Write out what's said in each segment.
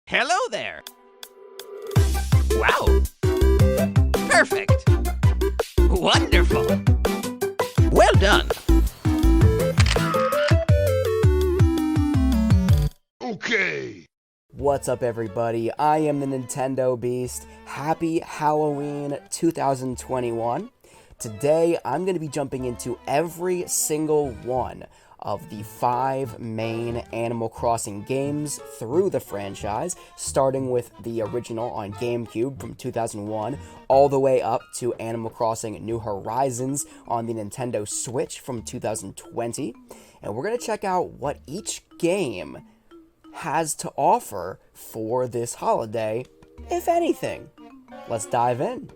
Hello there! Wow! Perfect! Wonderful! Well done! Okay! What's up, everybody? I am the Nintendo Beast. Happy Halloween 2021. Today, I'm going to be jumping into every single one of the 5 main Animal Crossing games through the franchise, starting with the original on GameCube from 2001, all the way up to Animal Crossing New Horizons on the Nintendo Switch from 2020. And we're going to check out what each game has to offer for this holiday, if anything. Let's dive in.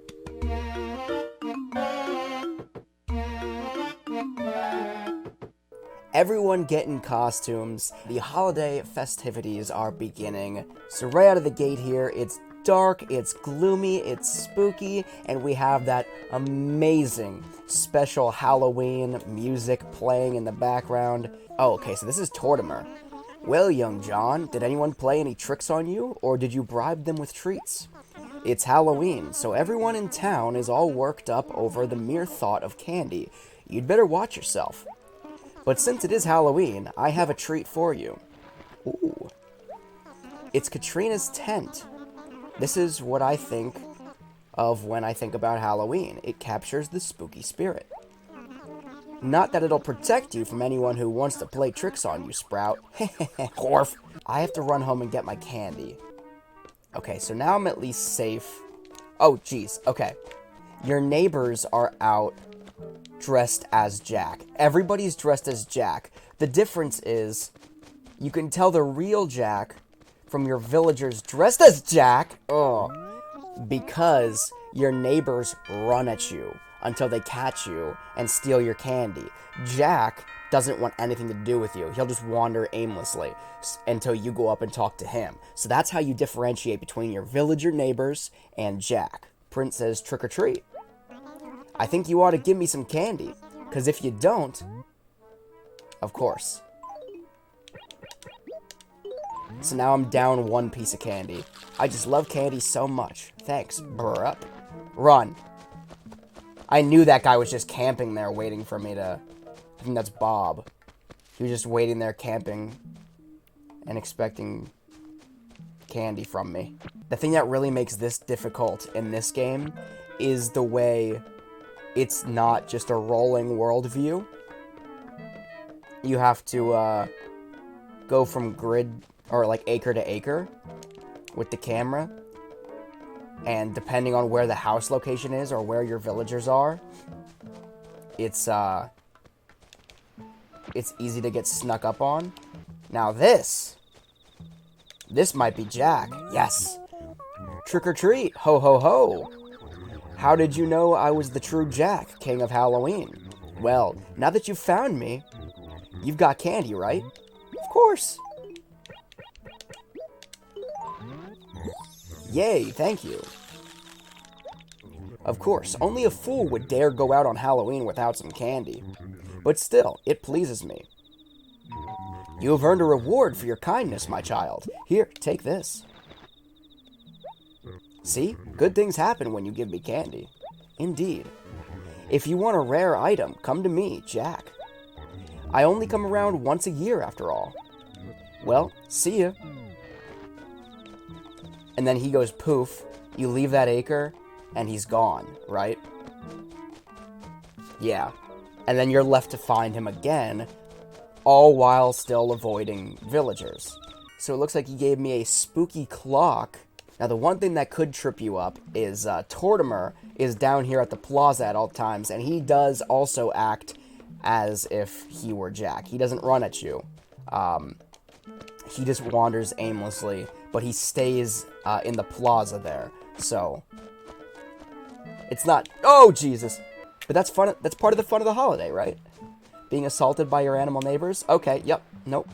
Everyone get in costumes. The holiday festivities are beginning. So right out of the gate here, it's dark, it's gloomy, it's spooky, and we have that amazing special Halloween music playing in the background. Oh, okay, so this is Tortimer. Well, young John, did anyone play any tricks on you, or did you bribe them with treats? It's Halloween, so everyone in town is all worked up over the mere thought of candy. You'd better watch yourself. But since it is Halloween, I have a treat for you. Ooh. It's Katrina's tent. This is what I think of when I think about Halloween. It captures the spooky spirit. Not that it'll protect you from anyone who wants to play tricks on you, Sprout. Horf. I have to run home and get my candy. Okay, so now I'm at least safe. Oh, jeez. Okay. Your neighbors are out dressed as Jack. Everybody's dressed as Jack. The difference is you can tell the real Jack from your villagers dressed as Jack. Because your neighbors run at you until they catch you and steal your candy. Jack doesn't want anything to do with you. He'll just wander aimlessly until you go up and talk to him. So that's how you differentiate between your villager neighbors and Jack. Prince says trick or treat. I think you ought to give me some candy, because if you don't, of course. So now I'm down 1 piece of candy. I just love candy so much. Thanks, bruh. Run. I knew that guy was just camping there waiting for me to... I think that's Bob. He was just waiting there camping and expecting candy from me. The thing that really makes this difficult in this game is the way it's not just a rolling world view. You have to go from grid, or like acre to acre with the camera. And depending on where the house location is or where your villagers are, it's easy to get snuck up on. Now this might be Jack. Yes. Trick or treat. Ho ho ho. How did you know I was the true Jack, King of Halloween? Well, now that you've found me, you've got candy, right? Of course. Yay, thank you. Of course, only a fool would dare go out on Halloween without some candy. But still, it pleases me. You have earned a reward for your kindness, my child. Here, take this. See? Good things happen when you give me candy. Indeed. If you want a rare item, come to me, Jack. I only come around once a year, after all. Well, see ya. And then he goes poof. You leave that acre, and he's gone, right? Yeah. And then you're left to find him again, all while still avoiding villagers. So it looks like he gave me a spooky clock. Now, the one thing that could trip you up is Tortimer is down here at the plaza at all times, and he does also act as if he were Jack. He doesn't run at you. He just wanders aimlessly, but he stays in the plaza there. So, it's not... Oh, Jesus! But that's fun. That's part of the fun of the holiday, right? Being assaulted by your animal neighbors? Okay, yep, nope.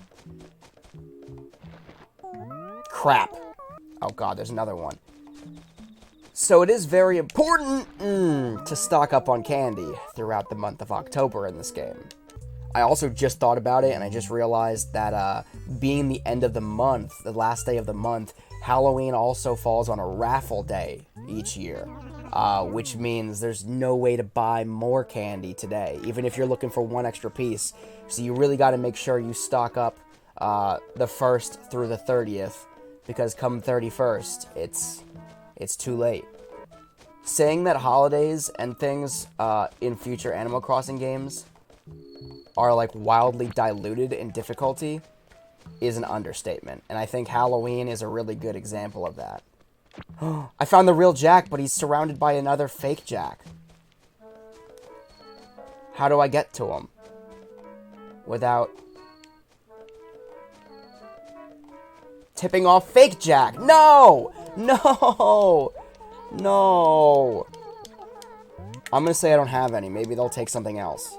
Crap. Oh god, there's another one. So it is very important to stock up on candy throughout the month of October in this game. I also just thought about it, and I just realized that being the end of the month, the last day of the month, Halloween also falls on a raffle day each year, which means there's no way to buy more candy today, even if you're looking for one extra piece. So you really got to make sure you stock up the 1st through the 30th, because come 31st, it's too late. Saying that holidays and things in future Animal Crossing games are like wildly diluted in difficulty is an understatement, and I think Halloween is a really good example of that. I found the real Jack, but he's surrounded by another fake Jack. How do I get to him without tipping off fake Jack? No! No! No! I'm gonna say I don't have any. Maybe they'll take something else.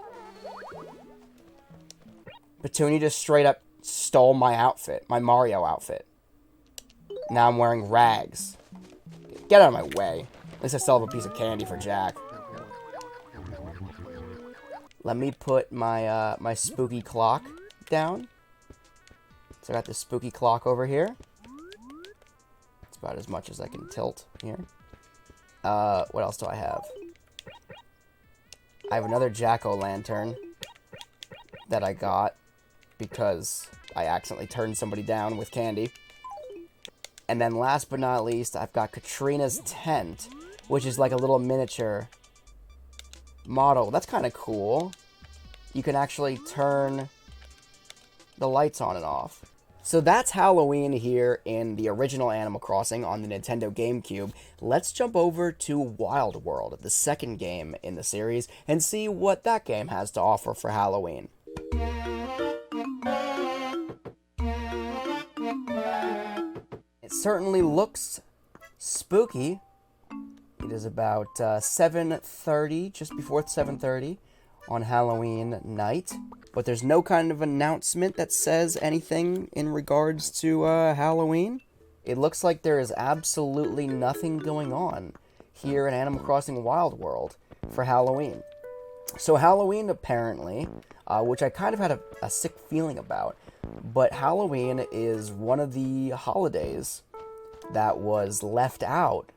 Petunia just straight up stole my outfit, my Mario outfit. Now I'm wearing rags. Get out of my way. At least I still have a piece of candy for Jack. Let me put my my spooky clock down. So I got this spooky clock over here. It's about as much as I can tilt here. What else do I have? I have another jack-o'-lantern that I got because I accidentally turned somebody down with candy. And then last but not least, I've got Katrina's tent, which is like a little miniature model. That's kind of cool. You can actually turn the lights on and off. So that's Halloween here in the original Animal Crossing on the Nintendo GameCube. Let's jump over to Wild World, the second game in the series, and see what that game has to offer for Halloween. It certainly looks spooky. It is about 7:30, just before 7:30 on Halloween night. But there's no kind of announcement that says anything in regards to Halloween. It looks like there is absolutely nothing going on here in Animal Crossing Wild World for Halloween. So Halloween apparently, which I kind of had a sick feeling about, but Halloween is one of the holidays that was left out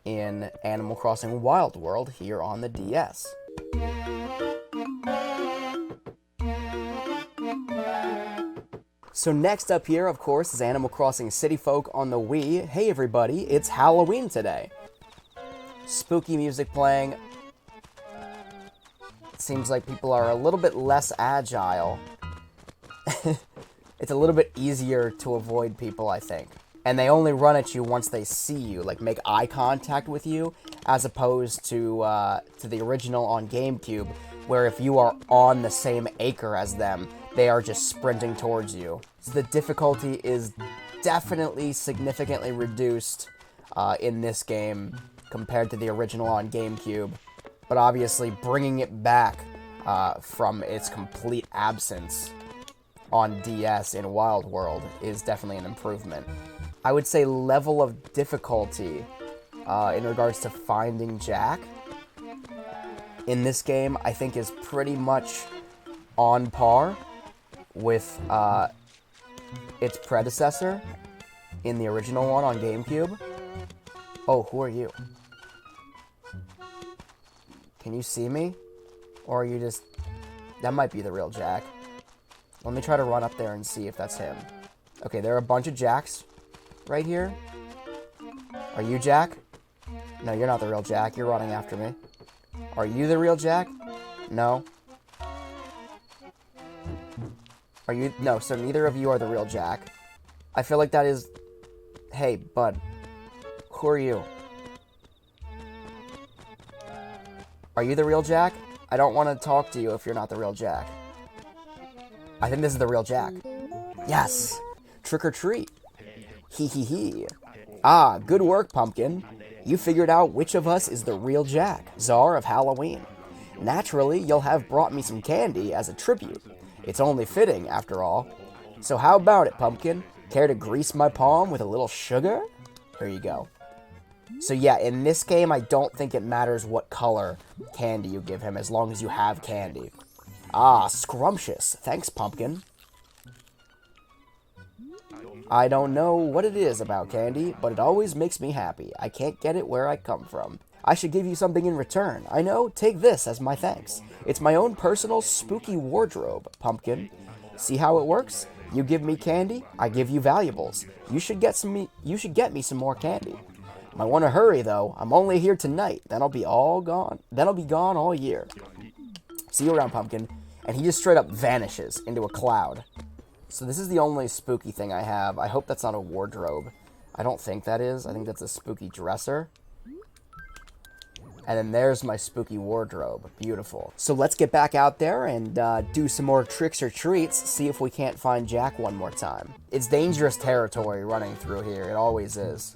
in Animal Crossing Wild World here on the DS. So next up here, of course, is Animal Crossing City Folk on the Wii. Hey everybody, it's Halloween today. Spooky music playing. It seems like people are a little bit less agile. It's a little bit easier to avoid people, I think. And they only run at you once they see you, like make eye contact with you, as opposed to the original on GameCube, where if you are on the same acre as them, they are just sprinting towards you. So the difficulty is definitely significantly reduced in this game compared to the original on GameCube. But obviously bringing it back from its complete absence on DS in Wild World is definitely an improvement. I would say level of difficulty in regards to finding Jack in this game, I think is pretty much on par with its predecessor in the original one on GameCube. Oh, who are you? Can you see me? Or are you just... That might be the real Jack. Let me try to run up there and see if that's him. Okay, there are a bunch of Jacks right here. Are you Jack? No, you're not the real Jack. You're running after me. Are you the real Jack? No. Are you... No, so neither of you are the real Jack. I feel like that is... Hey, bud. Who are you? Are you the real Jack? I don't want to talk to you if you're not the real Jack. I think this is the real Jack. Yes! Trick or treat. Hee hee hee. Ah, good work, Pumpkin. You figured out which of us is the real Jack, Czar of Halloween. Naturally, you'll have brought me some candy as a tribute. It's only fitting, after all. So how about it, Pumpkin? Care to grease my palm with a little sugar? Here you go. So yeah, in this game, I don't think it matters what color candy you give him, as long as you have candy. Ah, scrumptious. Thanks, Pumpkin. I don't know what it is about candy, but it always makes me happy. I can't get it where I come from. I should give you something in return. I know, take this as my thanks. It's my own personal spooky wardrobe, Pumpkin. See how it works? You give me candy, I give you valuables. You should get me some more candy. Might want to hurry though. I'm only here tonight. Then I'll be gone all year. See you around, Pumpkin. And he just straight up vanishes into a cloud. So this is the only spooky thing I have. I hope that's not a wardrobe. I don't think that is. I think that's a spooky dresser. And then there's my spooky wardrobe. Beautiful. So let's get back out there and do some more tricks or treats. See if we can't find Jack one more time. It's dangerous territory running through here. It always is.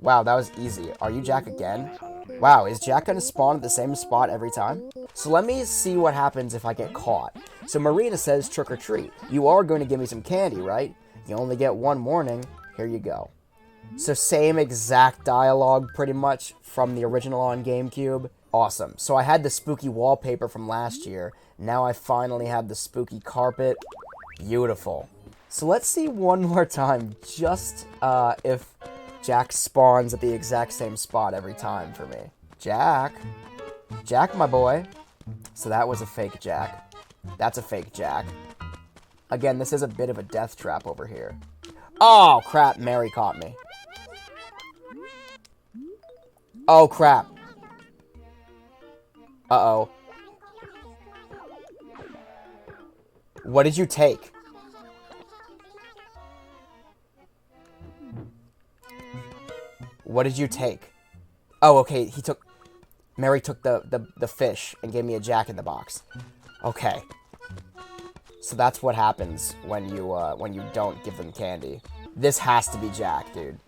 Wow, that was easy. Are you Jack again? Wow, is Jack going to spawn at the same spot every time? So let me see what happens if I get caught. So Marina says trick or treat. You are going to give me some candy, right? You only get one warning. Here you go. So same exact dialogue pretty much from the original on GameCube. Awesome. So I had the spooky wallpaper from last year. Now I finally have the spooky carpet. Beautiful. So let's see one more time just if Jack spawns at the exact same spot every time for me. Jack. Jack, my boy. So that was a fake Jack. That's a fake Jack. Again, this is a bit of a death trap over here. Oh, crap. Mary caught me. Oh, crap. Uh-oh. What did you take? What did you take? Oh, okay. Mary took the fish and gave me a Jack in the Box. Okay. So that's what happens when you don't give them candy. This has to be Jack, dude.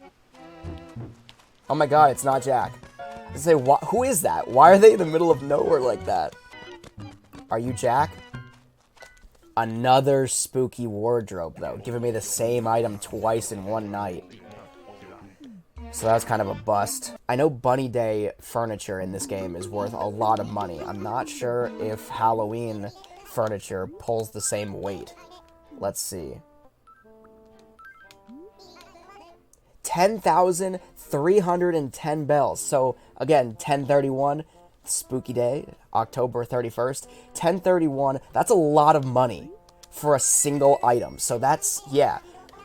Oh my god, it's not Jack. I say, who is that? Why are they in the middle of nowhere like that? Are you Jack? Another spooky wardrobe, though, giving me the same item twice in one night. So that's kind of a bust. I know Bunny Day furniture in this game is worth a lot of money. I'm not sure if Halloween furniture pulls the same weight. Let's see. 10,310 bells. So, again, 1031, spooky day, October 31st. 1031, that's a lot of money for a single item. So that's, yeah.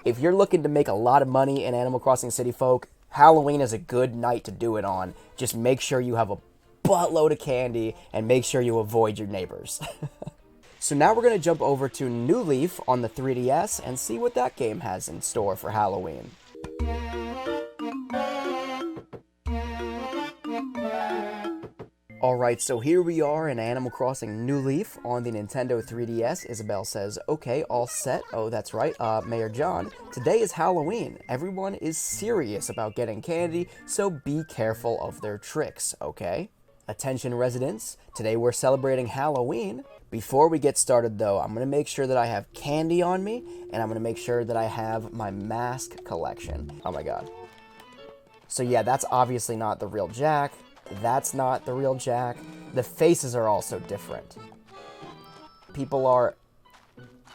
If you're looking to make a lot of money in Animal Crossing City Folk, Halloween is a good night to do it on. Just make sure you have a buttload of candy and make sure you avoid your neighbors. So now we're going to jump over to New Leaf on the 3DS and see what that game has in store for Halloween. Alright, so here we are in Animal Crossing New Leaf on the Nintendo 3DS. Isabelle says, okay, all set. Oh, that's right, Mayor John. Today is Halloween. Everyone is serious about getting candy, so be careful of their tricks, okay? Attention residents, today we're celebrating Halloween. Before we get started though, I'm going to make sure that I have candy on me, and I'm going to make sure that I have my mask collection. Oh my god. So yeah, that's obviously not the real Jack. That's not the real Jack. The faces are also different. People are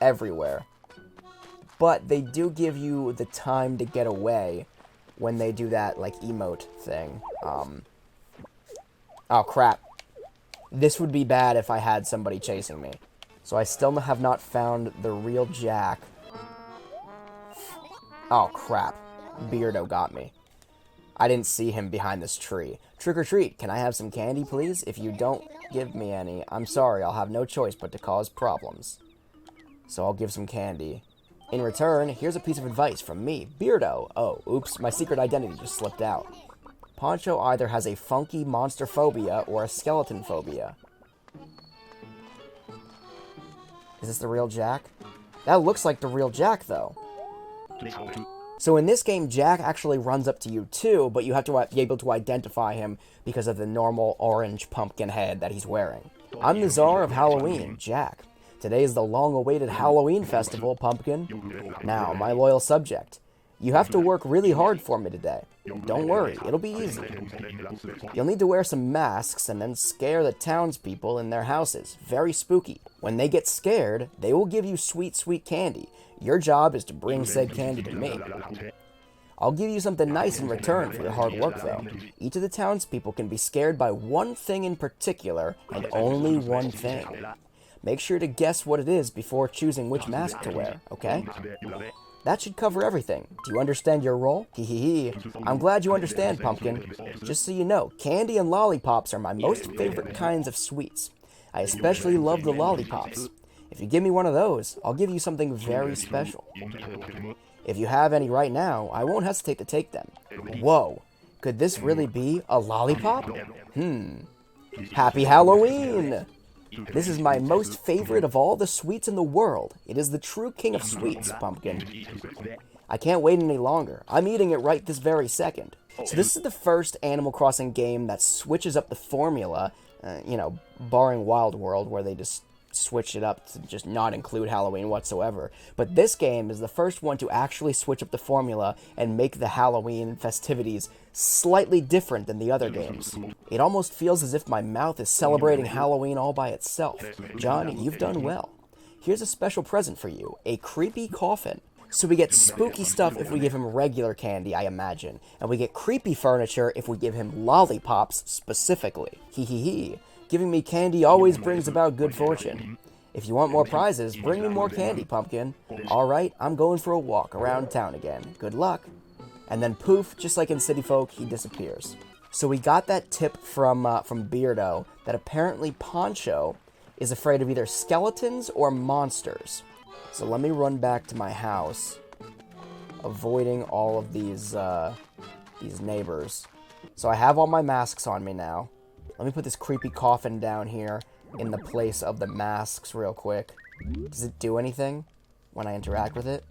everywhere. But they do give you the time to get away when they do that, like, emote thing. Oh, crap. This would be bad if I had somebody chasing me. So I still have not found the real Jack. Oh, crap. Beardo got me. I didn't see him behind this tree. Trick or treat, can I have some candy, please? If you don't give me any, I'm sorry, I'll have no choice but to cause problems. So I'll give some candy. In return, here's a piece of advice from me, Beardo. Oh, oops, my secret identity just slipped out. Poncho either has a funky monster phobia or a skeleton phobia. Is this the real Jack? That looks like the real Jack, though. So in this game, Jack actually runs up to you too, but you have to be able to identify him because of the normal orange pumpkin head that he's wearing. I'm the czar of Halloween, Jack. Today is the long-awaited Halloween festival, Pumpkin. Now, my loyal subject, You have to work really hard for me today. Don't worry, it'll be easy. You'll need to wear some masks and then scare the townspeople in their houses. Very spooky. When they get scared, they will give you sweet, sweet candy. Your job is to bring said candy to me. I'll give you something nice in return for your hard work, though. Each of the townspeople can be scared by one thing in particular, and only one thing. Make sure to guess what it is before choosing which mask to wear, okay? That should cover everything. Do you understand your role? Hee hee hee. I'm glad you understand, Pumpkin. Just so you know, candy and lollipops are my most favorite kinds of sweets. I especially love the lollipops. If you give me one of those, I'll give you something very special. If you have any right now, I won't hesitate to take them. Whoa, could this really be a lollipop? Happy Halloween! This is my most favorite of all the sweets in the world. It is the true king of sweets, Pumpkin. I can't wait any longer. I'm eating it right this very second. So this is the first Animal Crossing game that switches up the formula, barring Wild World, where they just switch it up to just not include Halloween whatsoever. But this game is the first one to actually switch up the formula and make the Halloween festivities slightly different than the other games. It almost feels as if my mouth is celebrating Halloween all by itself. John, you've done well. Here's a special present for you, a creepy coffin. So we get spooky stuff if we give him regular candy, I imagine. And we get creepy furniture if we give him lollipops specifically. Hee hee hee. Giving me candy always brings about good fortune. If you want more prizes, bring me more candy, Pumpkin. Alright, I'm going for a walk around town again. Good luck. And then poof, just like in City Folk, he disappears. So we got that tip from Beardo that apparently Poncho is afraid of either skeletons or monsters. So let me run back to my house, avoiding all of these neighbors. So I have all my masks on me now. Let me put this creepy coffin down here in the place of the masks real quick. Does it do anything when I interact with it?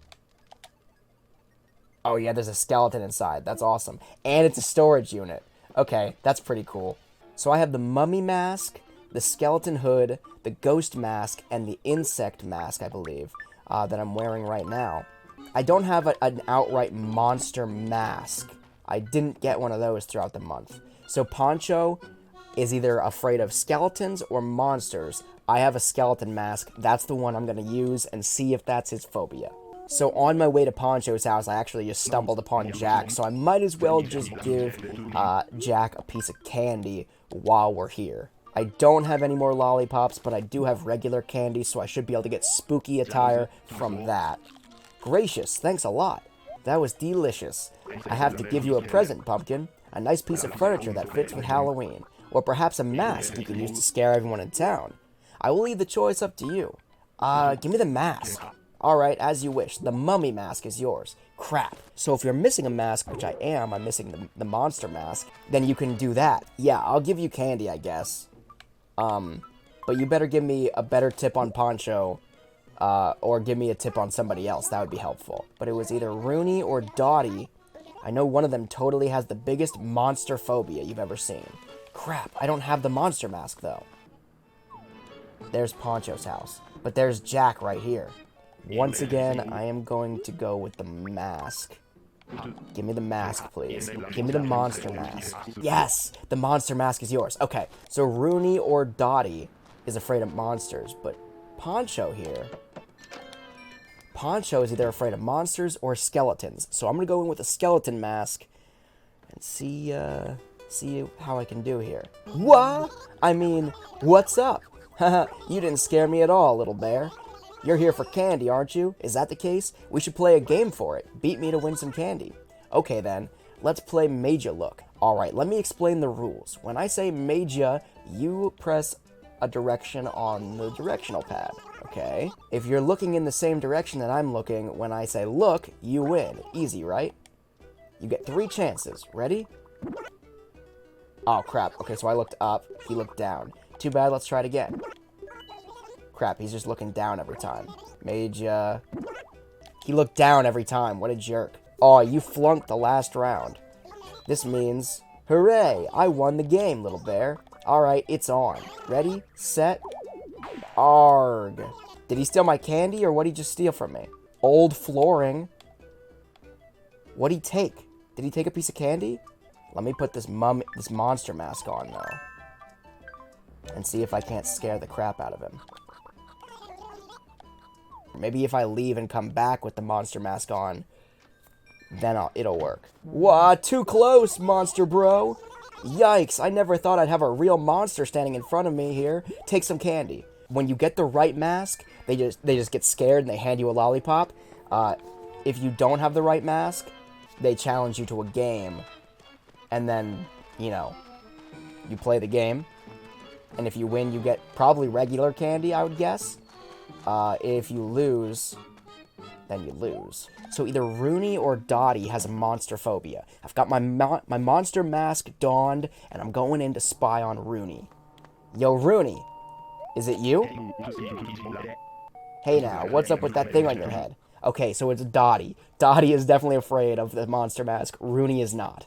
Oh yeah, there's a skeleton inside. That's awesome. And it's a storage unit. Okay, that's pretty cool. So I have the mummy mask, the skeleton hood, the ghost mask, and the insect mask, I believe, that I'm wearing right now. I don't have an outright monster mask. I didn't get one of those throughout the month. So Poncho is either afraid of skeletons or monsters. I have a skeleton mask. That's the one I'm going to use and see if that's his phobia. So on my way to Poncho's house, I actually just stumbled upon Jack, so I might as well just give Jack a piece of candy while we're here. I don't have any more lollipops, but I do have regular candy, so I should be able to get spooky attire from that. Gracious, thanks a lot. That was delicious. I have to give you a present, Pumpkin. A nice piece of furniture that fits with Halloween. Or perhaps a mask you can use to scare everyone in town. I will leave the choice up to you. Give me the mask. Alright, as you wish. The mummy mask is yours. Crap. So if you're missing a mask, which I am, I'm missing the monster mask, then you can do that. Yeah, I'll give you candy, I guess. But you better give me a better tip on Poncho, or give me a tip on somebody else. That would be helpful. But it was either Rooney or Dottie. I know one of them totally has the biggest monster phobia you've ever seen. Crap, I don't have the monster mask, though. There's Poncho's house. But there's Jack right here. Once again, I am going to go with the mask. Give me the mask, please. Give me the monster mask. Yes! The monster mask is yours. Okay, so Rooney or Dottie is afraid of monsters, but Poncho here... Poncho is either afraid of monsters or skeletons. So I'm going to go in with a skeleton mask and see how I can do here. What? I mean, what's up? Haha, you didn't scare me at all, little bear. You're here for candy, aren't you? Is that the case? We should play a game for it. Beat me to win some candy. Okay then, let's play Major Look. Alright, let me explain the rules. When I say Major, you press a direction on the directional pad. Okay? If you're looking in the same direction that I'm looking, when I say look, you win. Easy, right? You get 3 chances. Ready? Oh, crap. Okay, so I looked up. He looked down. Too bad, let's try it again. Crap, he's just looking down every time. Major. He looked down every time. What a jerk. Oh, you flunked the last round. This means, hooray, I won the game, little bear. Alright, it's on. Ready, set, arg. Did he steal my candy, or what did he just steal from me? Old flooring. What'd he take? Did he take a piece of candy? Let me put this monster mask on, though. And see if I can't scare the crap out of him. Maybe if I leave and come back with the monster mask on, then it'll work. Wah, too close, monster bro! Yikes, I never thought I'd have a real monster standing in front of me here. Take some candy. When you get the right mask, they just get scared and they hand you a lollipop. If you don't have the right mask, they challenge you to a game. And then, you know, you play the game. And if you win, you get probably regular candy, I would guess. If you lose, then you lose. So either Rooney or Dottie has a monster phobia. I've got my monster mask donned, and I'm going in to spy on Rooney. Yo, Rooney, is it you? Hey now, what's up with that thing on your head? Okay, so it's Dottie. Dottie is definitely afraid of the monster mask. Rooney is not.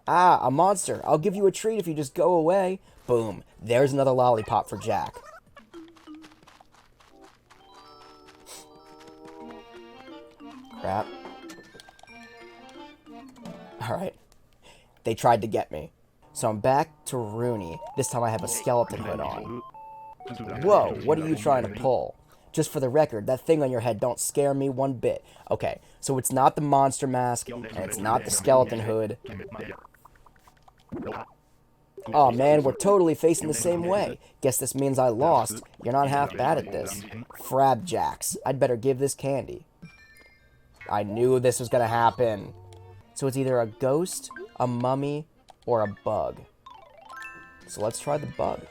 Ah, a monster. I'll give you a treat if you just go away. Boom. There's another lollipop for Jack. Crap. Alright. They tried to get me. So I'm back to Rooney. This time I have a skeleton hood on. Whoa, what are you trying to pull? Just for the record, that thing on your head don't scare me one bit. Okay, so it's not the monster mask, and it's not the skeleton hood. Oh man, we're totally facing the same way. Guess this means I lost. You're not half bad at this. Frab jacks. I'd better give this candy. I knew this was gonna happen. So it's either a ghost, a mummy, or a bug. So let's try the bug.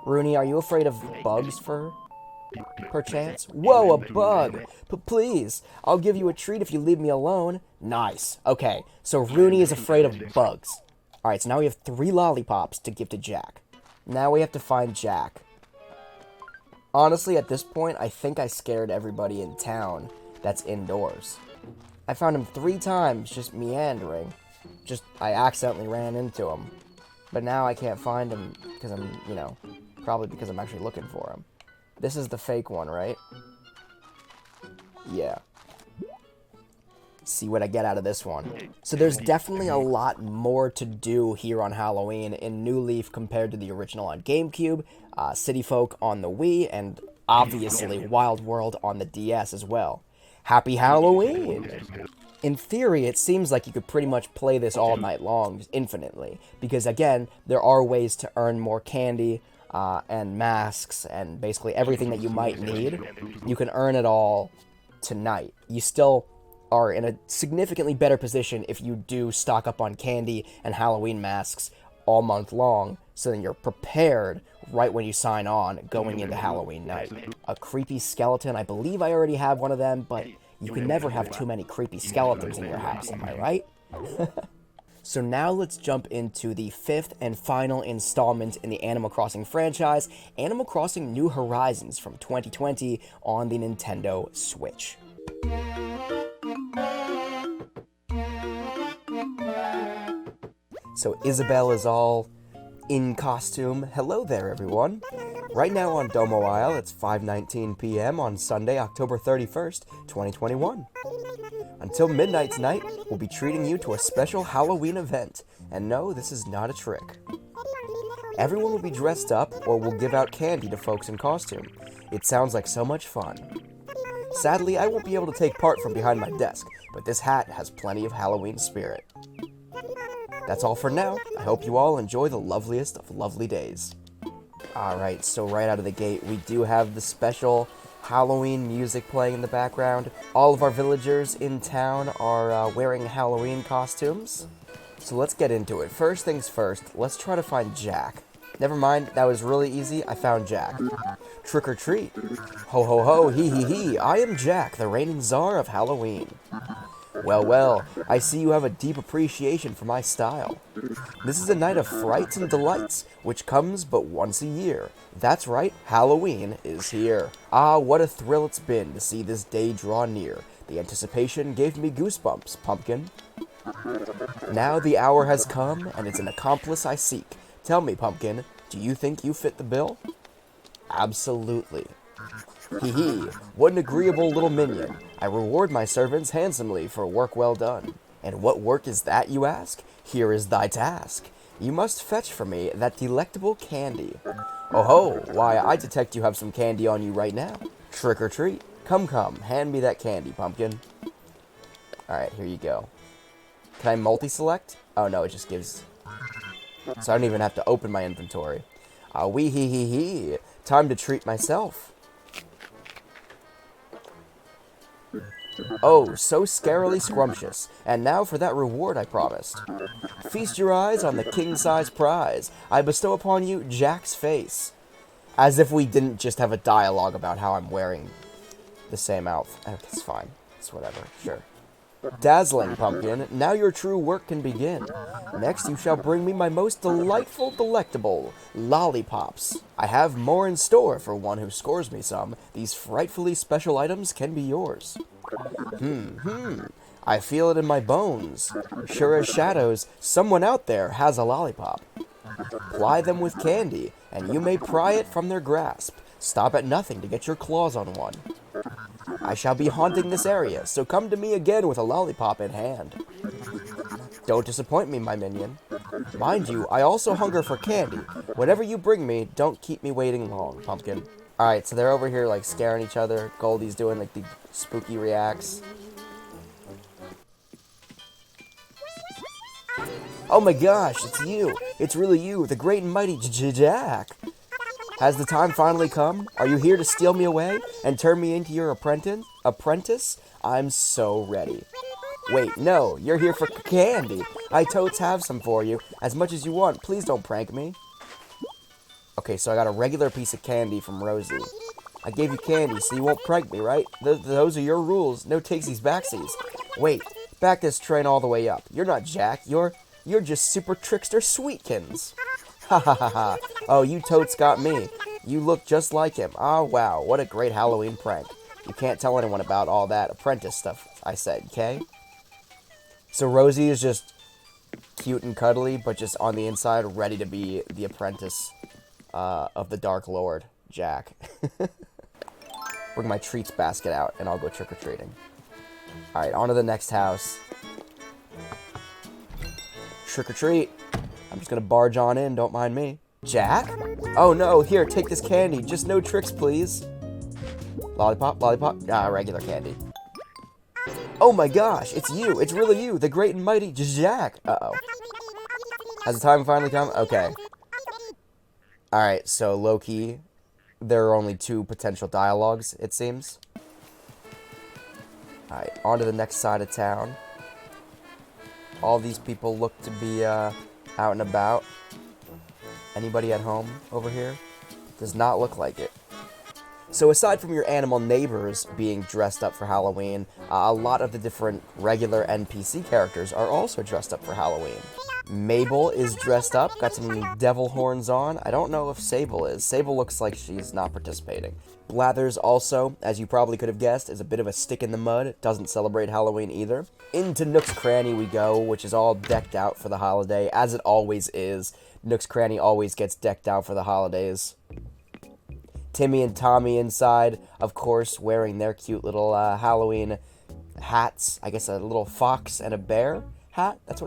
Rooney, are you afraid of bugs perchance? Whoa, a bug! Please, I'll give you a treat if you leave me alone. Nice. Okay, so Rooney is afraid of bugs. Alright, so now we have 3 lollipops to give to Jack. Now we have to find Jack. Honestly, at this point, I think I scared everybody in town that's indoors. I found him 3 times, just meandering. I accidentally ran into him. But now I can't find him because I'm, you know, probably because I'm actually looking for him. This is the fake one, right? Yeah. See what I get out of this one. So there's definitely a lot more to do here on Halloween in New Leaf compared to the original on GameCube, City Folk on the Wii, and obviously Wild World on the DS as well. Happy Halloween! In theory, it seems like you could pretty much play this all night long, infinitely, because again, there are ways to earn more candy, and masks, and basically everything that you might need. You can earn it all tonight. You still are in a significantly better position if you do stock up on candy and Halloween masks all month long, so then you're prepared right when you sign on going into Halloween night. A creepy skeleton, I believe I already have one of them, but you can never have too many creepy skeletons in your house, am I right? So now let's jump into the 5th and final installment in the Animal Crossing franchise, Animal Crossing New Horizons from 2020 on the Nintendo Switch. So Isabelle is all in costume. Hello there, everyone. Right now on Domo Isle, it's 5:19 p.m. on Sunday, October 31st, 2021. Until midnight tonight, we'll be treating you to a special Halloween event. And no, this is not a trick. Everyone will be dressed up, or we'll give out candy to folks in costume. It sounds like so much fun. Sadly, I won't be able to take part from behind my desk, but this hat has plenty of Halloween spirit. That's all for now. I hope you all enjoy the loveliest of lovely days. Alright, so right out of the gate, we do have the special Halloween music playing in the background. All of our villagers in town are wearing Halloween costumes. So let's get into it. First things first, let's try to find Jack. Never mind, that was really easy. I found Jack. Trick or treat. Ho ho ho, hee hee hee. I am Jack, the reigning czar of Halloween. Well, well, I see you have a deep appreciation for my style. This is a night of frights and delights, which comes but once a year. That's right, Halloween is here. Ah, what a thrill it's been to see this day draw near. The anticipation gave me goosebumps, pumpkin. Now the hour has come, and it's an accomplice I seek. Tell me, pumpkin, do you think you fit the bill? Absolutely. Hee hee, what an agreeable little minion. I reward my servants handsomely for work well done. And what work is that, you ask? Here is thy task. You must fetch for me that delectable candy. Oh ho, why I detect you have some candy on you right now. Trick or treat. Come, hand me that candy, pumpkin. Alright, here you go. Can I multi-select? Oh no, it just gives... So I don't even have to open my inventory. Wee hee hee hee. Time to treat myself. Oh, so scarily scrumptious. And now for that reward I promised. Feast your eyes on the king-size prize. I bestow upon you Jack's face. As if we didn't just have a dialogue about how I'm wearing the same outfit. Okay, it's fine. It's whatever. Sure. Dazzling, pumpkin. Now your true work can begin. Next you shall bring me my most delightful, delectable lollipops. I have more in store for one who scores me some. These frightfully special items can be yours. I feel it in my bones. Sure as shadows, someone out there has a lollipop. Ply them with candy, and you may pry it from their grasp. Stop at nothing to get your claws on one. I shall be haunting this area, so come to me again with a lollipop in hand. Don't disappoint me, my minion. Mind you, I also hunger for candy. Whatever you bring me, don't keep me waiting long, pumpkin. Alright, so they're over here, like, scaring each other. Goldie's doing, like, the spooky reacts. Oh my gosh, it's you. It's really you, the great and mighty Jack. Has the time finally come? Are you here to steal me away and turn me into your apprentice? I'm so ready. Wait, no, you're here for candy. I totes have some for you. As much as you want. Please don't prank me. Okay, so I got a regular piece of candy from Rosie. I gave you candy, so you won't prank me, right? Those are your rules. No takesies backsies. Wait, back this train all the way up. You're not Jack. You're just Super Trickster Sweetkins. Ha ha ha ha. Oh, you totes got me. You look just like him. Oh, wow. What a great Halloween prank. You can't tell anyone about all that apprentice stuff I said, okay? So Rosie is just cute and cuddly, but just on the inside ready to be the apprentice of the Dark Lord, Jack. Bring my treats basket out, and I'll go trick-or-treating. Alright, on to the next house. Trick-or-treat. I'm just gonna barge on in, don't mind me. Jack? Oh no, here, take this candy. Just no tricks, please. Lollipop, lollipop. Ah, regular candy. Oh my gosh, it's you. It's really you, the great and mighty Jack. Uh-oh. Has the time finally come? Okay. Alright, so low-key, there are only 2 potential dialogues, it seems. Alright, on to the next side of town. All these people look to be, out and about. Anybody at home over here? Does not look like it. So aside from your animal neighbors being dressed up for Halloween, a lot of the different regular NPC characters are also dressed up for Halloween. Mabel is dressed up, got some devil horns on. I don't know if Sable is. Sable looks like she's not participating. Blathers also, as you probably could have guessed, is a bit of a stick in the mud. Doesn't celebrate Halloween either. Into Nook's Cranny we go, which is all decked out for the holiday, as it always is. Nook's Cranny always gets decked out for the holidays. Timmy and Tommy inside, of course, wearing their cute little Halloween hats. I guess a little fox and a bear hat. That's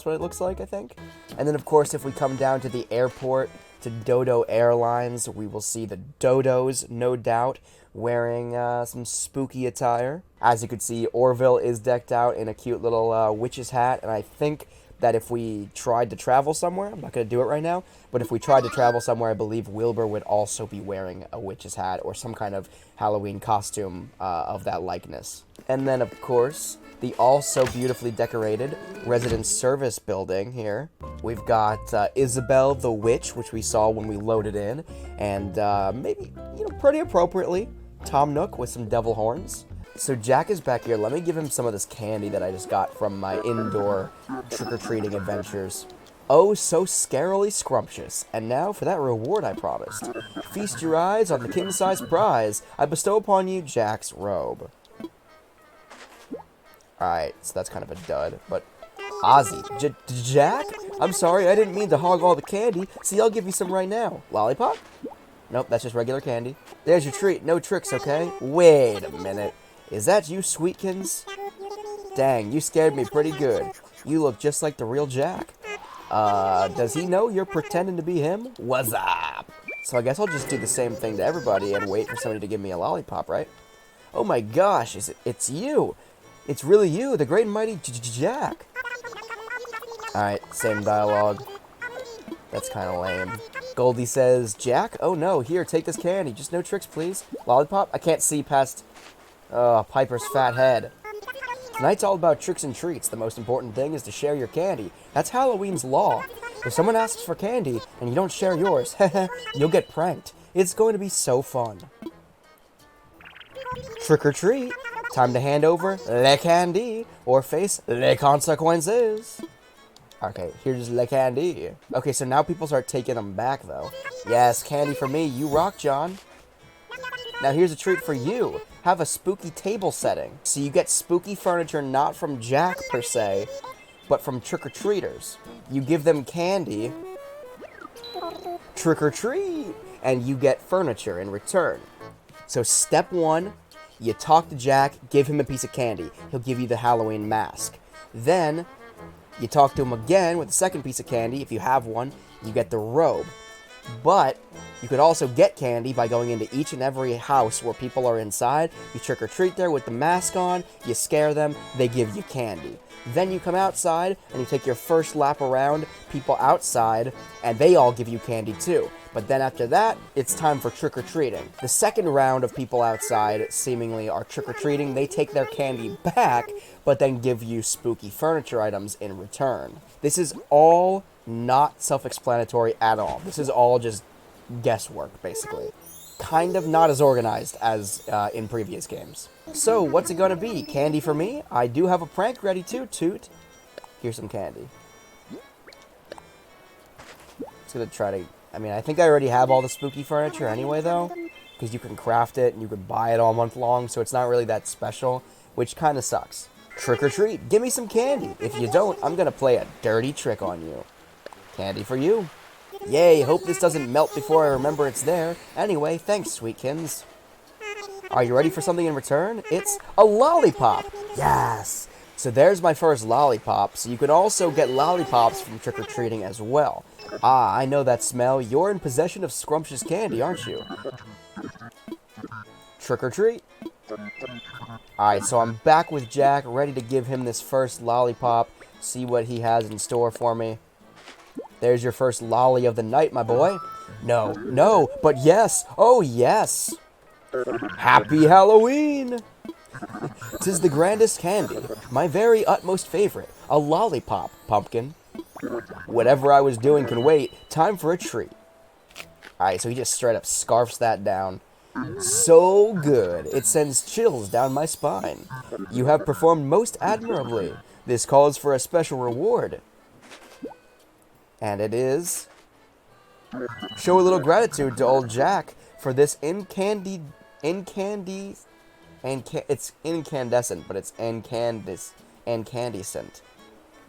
what it looks like, I think. And then, of course, if we come down to the airport, to Dodo Airlines, we will see the Dodos, no doubt, wearing some spooky attire. As you can see, Orville is decked out in a cute little witch's hat, and I think that if we tried to travel somewhere, I'm not going to do it right now, but if we tried to travel somewhere, I believe Wilbur would also be wearing a witch's hat or some kind of Halloween costume of that likeness. And then, of course, the also beautifully decorated resident service building here. We've got Isabel the Witch, which we saw when we loaded in, and maybe, pretty appropriately, Tom Nook with some devil horns. So Jack is back here. Let me give him some of this candy that I just got from my indoor trick-or-treating adventures. Oh, so scarily scrumptious. And now for that reward I promised. Feast your eyes on the king-size prize. I bestow upon you Jack's robe. Alright, so that's kind of a dud, but... Ozzy. Jack? I'm sorry, I didn't mean to hog all the candy. See, I'll give you some right now. Lollipop? Nope, that's just regular candy. There's your treat. No tricks, okay? Wait a minute. Is that you, Sweetkins? Dang, you scared me pretty good. You look just like the real Jack. Does he know you're pretending to be him? What's up? So I guess I'll just do the same thing to everybody and wait for somebody to give me a lollipop, right? Oh my gosh, it's you. It's really you, the great and mighty Jack. Alright, same dialogue. That's kind of lame. Goldie says, Jack? Oh no, here, take this candy. Just no tricks, please. Lollipop? I can't see past Piper's fat head. Tonight's all about tricks and treats. The most important thing is to share your candy. That's Halloween's law. If someone asks for candy and you don't share yours, you'll get pranked. It's going to be so fun. Trick or treat. Time to hand over le candy or face les consequences. Okay, here's le candy. Okay, so now people start taking them back, though. Yes, candy for me. You rock, John. Now here's a treat for you. Have a spooky table setting. So you get spooky furniture not from Jack, per se, but from trick-or-treaters. You give them candy, trick or treat, and you get furniture in return. So step 1, you talk to Jack, give him a piece of candy. He'll give you the Halloween mask. Then, you talk to him again with the second piece of candy. If you have one, you get the robe. But you could also get candy by going into each and every house where people are inside. You trick or treat there with the mask on, you scare them, they give you candy. Then you come outside and you take your first lap around people outside, and they all give you candy too. But then after that, it's time for trick-or-treating. The second round of people outside seemingly are trick-or-treating. They take their candy back, but then give you spooky furniture items in return. This is all not self-explanatory at all. This is all just guesswork, basically. Kind of not as organized as in previous games. So, what's it gonna be? Candy for me? I do have a prank ready too, Toot. Here's some candy. Just gonna try to... I mean, I think I already have all the spooky furniture anyway, though. Because you can craft it and you can buy it all month long, so it's not really that special, which kind of sucks. Trick or treat. Give me some candy. If you don't, I'm gonna play a dirty trick on you. Candy for you. Yay, hope this doesn't melt before I remember it's there. Anyway, thanks, Sweetkins. Are you ready for something in return? It's a lollipop! Yes! So there's my first lollipop, so you can also get lollipops from trick-or-treating as well. Ah, I know that smell. You're in possession of scrumptious candy, aren't you? Trick or treat. Alright, so I'm back with Jack, ready to give him this first lollipop, see what he has in store for me. There's your first lolly of the night, my boy. No, but yes. Oh, yes. Happy Halloween! 'Tis the grandest candy, my very utmost favorite, a lollipop, pumpkin. Whatever I was doing can wait. Time for a treat. Alright, so he just straight up scarfs that down. So good, it sends chills down my spine. You have performed most admirably. This calls for a special reward. And it is... Show a little gratitude to old Jack for this it's incandescent, but it's incandescent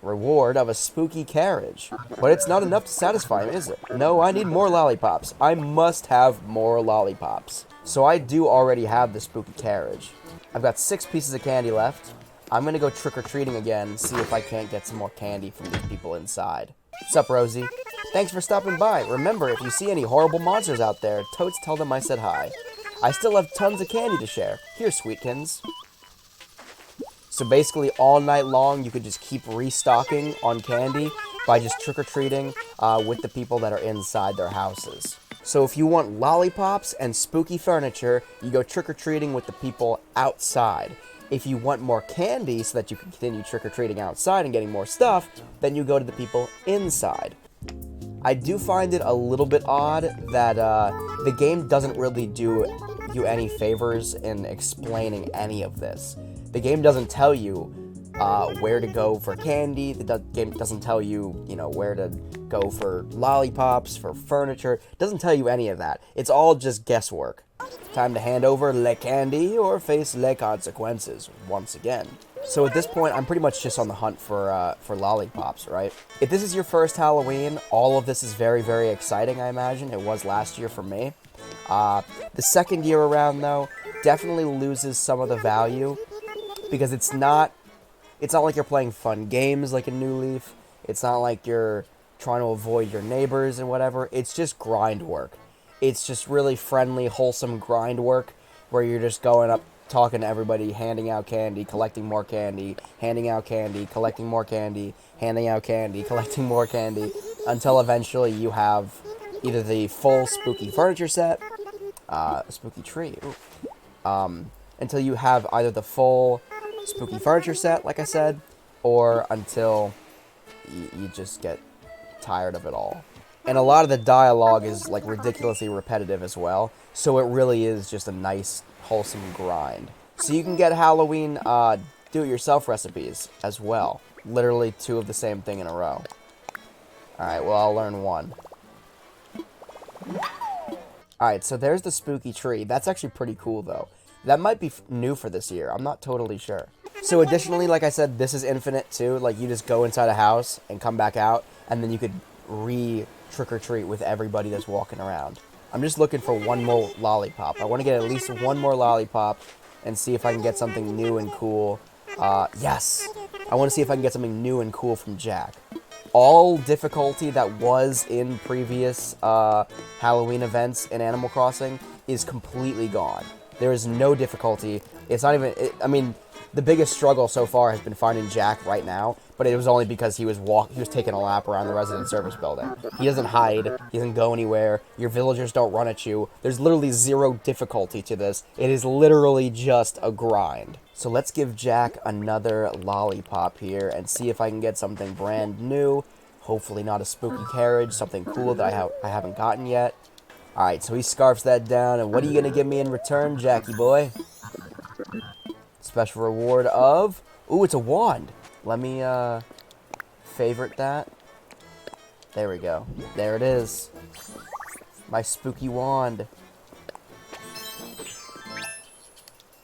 reward of a spooky carriage. But it's not enough to satisfy him, is it? No, I need more lollipops. I must have more lollipops. So I do already have the spooky carriage. I've got 6 pieces of candy left. I'm gonna go trick-or-treating again, see if I can't get some more candy from these people inside. What's up, Rosie? Thanks for stopping by. Remember, if you see any horrible monsters out there, totes tell them I said hi. I still have tons of candy to share. Here, Sweetkins. So basically, all night long, you could just keep restocking on candy by just trick-or-treating with the people that are inside their houses. So if you want lollipops and spooky furniture, you go trick-or-treating with the people outside. If you want more candy so that you can continue trick-or-treating outside and getting more stuff, then you go to the people inside. I do find it a little bit odd that the game doesn't really do you any favors in explaining any of this. The game doesn't tell you where to go for candy. The game doesn't tell you, where to go for lollipops, for furniture. It doesn't tell you any of that. It's all just guesswork. Time to hand over le candy or face le consequences once again. So at this point, I'm pretty much just on the hunt for lollipops, right? If this is your first Halloween, all of this is very, very exciting, I imagine. It was last year for me. The second year around, though, definitely loses some of the value because it's not like you're playing fun games like a New Leaf. It's not like you're trying to avoid your neighbors and whatever. It's just grind work. It's just really friendly, wholesome grind work where you're just going up, talking to everybody, handing out candy, collecting more candy, handing out candy, collecting more candy, handing out candy, collecting more candy, until eventually you have either the full spooky furniture set, spooky tree, until you have either the full spooky furniture set, like I said, or until you just get tired of it all. And a lot of the dialogue is like ridiculously repetitive as well, so it really is just a nice, wholesome grind. So you can get Halloween do-it-yourself recipes as well. Literally 2 of the same thing in a row. Alright, well, I'll learn 1. Alright, so there's the spooky tree. That's actually pretty cool, though. That might be new for this year. I'm not totally sure. So additionally, like I said, this is infinite, too. Like, you just go inside a house and come back out, and then you could trick-or-treat with everybody that's walking around. I'm just looking for 1 more lollipop. I want to get at least 1 more lollipop and see if I can get something new and cool. Yes! I want to see if I can get something new and cool from Jack. All difficulty that was in previous Halloween events in Animal Crossing is completely gone. There is no difficulty. It's not even... I mean, the biggest struggle so far has been finding Jack right now, but it was only because he was taking a lap around the resident service building. He doesn't hide. He doesn't go anywhere. Your villagers don't run at you. There's literally 0 difficulty to this. It is literally just a grind. So let's give Jack another lollipop here and see if I can get something brand new. Hopefully not a spooky carriage, something cool that I haven't gotten yet. Alright, so he scarfs that down, and what are you going to give me in return, Jackie boy? Special reward of... Ooh, it's a wand. Let me, favorite that. There we go. There it is. My spooky wand.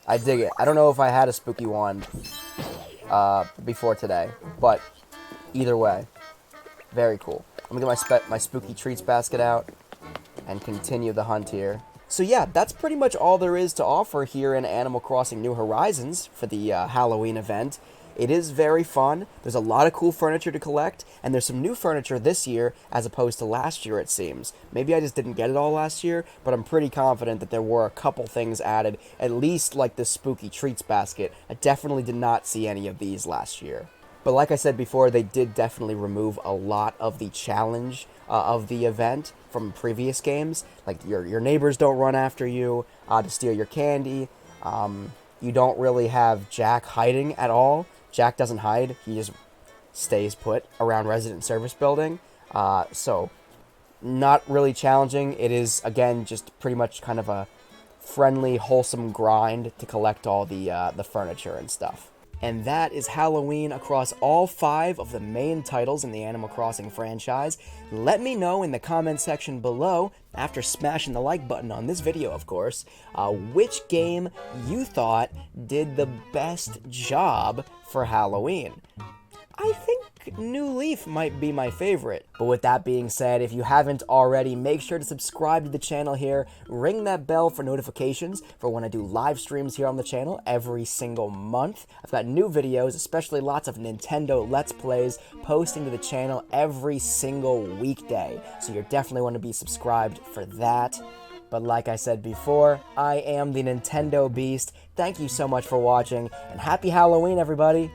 I dig it. I don't know if I had a spooky wand, before today, but either way, very cool. I'm gonna get my spooky treats basket out and continue the hunt here. So yeah, that's pretty much all there is to offer here in Animal Crossing New Horizons for the Halloween event. It is very fun. There's a lot of cool furniture to collect, and there's some new furniture this year as opposed to last year, it seems. Maybe I just didn't get it all last year, but I'm pretty confident that there were a couple things added, at least like this spooky treats basket. I definitely did not see any of these last year. But like I said before, they did definitely remove a lot of the challenge of the event from previous games. Like, your neighbors don't run after you to steal your candy. You don't really have Jack hiding at all. Jack doesn't hide. He just stays put around resident service building. So, not really challenging. It is, again, just pretty much kind of a friendly, wholesome grind to collect all the furniture and stuff. And that is Halloween across all 5 of the main titles in the Animal Crossing franchise. Let me know in the comment section below, after smashing the like button on this video, of course, which game you thought did the best job for Halloween. I think New Leaf might be my favorite. But with that being said, if you haven't already, make sure to subscribe to the channel here, ring that bell for notifications for when I do live streams here on the channel every single month. I've got new videos, especially lots of Nintendo Let's Plays, posting to the channel every single weekday. So you definitely want to be subscribed for that. But like I said before, I am the Nintendo Beast. Thank you so much for watching, and happy Halloween, everybody!